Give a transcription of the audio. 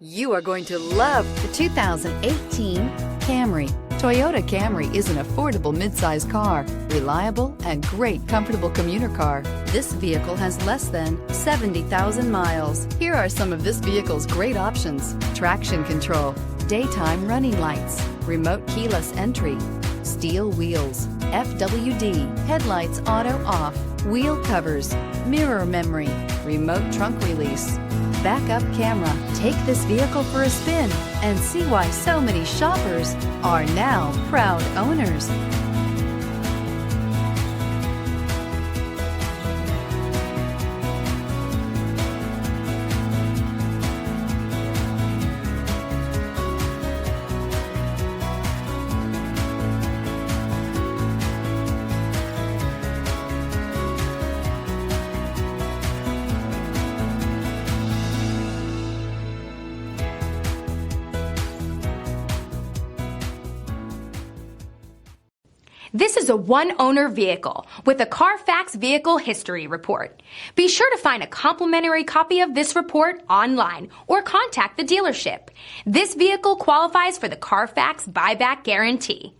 You are going to love the 2018 Camry. Toyota Camry is an affordable midsize car, reliable and great comfortable commuter car. This vehicle has less than 70,000 miles. Here are some of this vehicle's great options: traction control, daytime running lights, remote keyless entry, steel wheels, FWD, headlights auto off, wheel covers, mirror memory, remote trunk release, backup camera. Take this vehicle for a spin and see why so many shoppers are now proud owners. This is a one-owner vehicle with a Carfax Vehicle History Report. Be sure to find a complimentary copy of this report online or contact the dealership. This vehicle qualifies for the Carfax Buyback Guarantee.